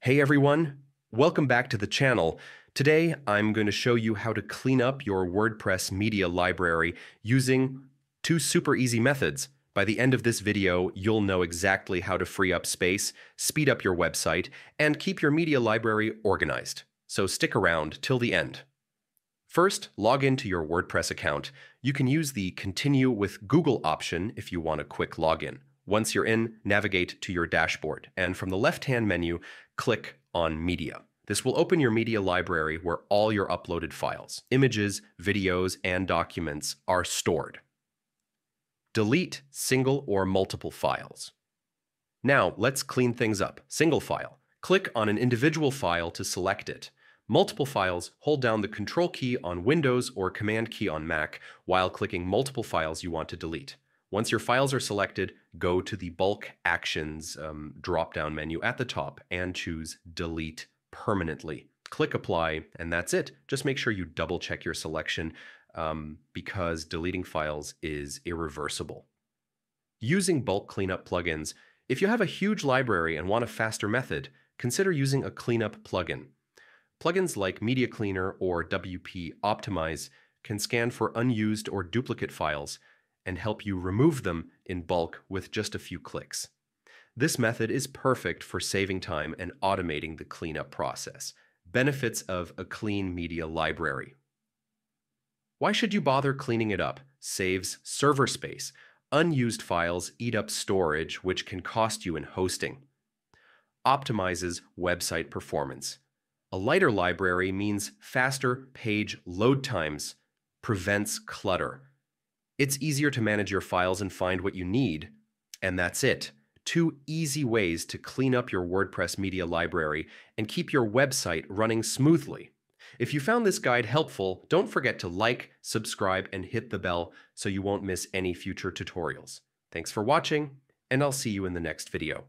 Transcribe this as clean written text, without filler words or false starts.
Hey everyone, welcome back to the channel. Today I'm going to show you how to clean up your WordPress media library using two super easy methods. By the end of this video, you'll know exactly how to free up space, speed up your website, and keep your media library organized. So stick around till the end. First, log into your WordPress account. You can use the Continue with Google option if you want a quick login. Once you're in, navigate to your dashboard, and from the left-hand menu, click on Media. This will open your media library where all your uploaded files, images, videos, and documents are stored. Delete single or multiple files. Now, let's clean things up. Single file. Click on an individual file to select it. Multiple files, hold down the Control key on Windows or Command key on Mac while clicking multiple files you want to delete. Once your files are selected, go to the Bulk Actions drop-down menu at the top and choose Delete Permanently. Click Apply, and that's it. Just make sure you double-check your selection because deleting files is irreversible. Using bulk cleanup plugins. If you have a huge library and want a faster method, consider using a cleanup plugin. Plugins like Media Cleaner or WP Optimize can scan for unused or duplicate files and help you remove them in bulk with just a few clicks. This method is perfect for saving time and automating the cleanup process. Benefits of a clean media library. Why should you bother cleaning it up? Saves server space. Unused files eat up storage, which can cost you in hosting. Optimizes website performance. A lighter library means faster page load times, prevents clutter. It's easier to manage your files and find what you need, and that's it. Two easy ways to clean up your WordPress media library and keep your website running smoothly. If you found this guide helpful, don't forget to like, subscribe, and hit the bell so you won't miss any future tutorials. Thanks for watching, and I'll see you in the next video.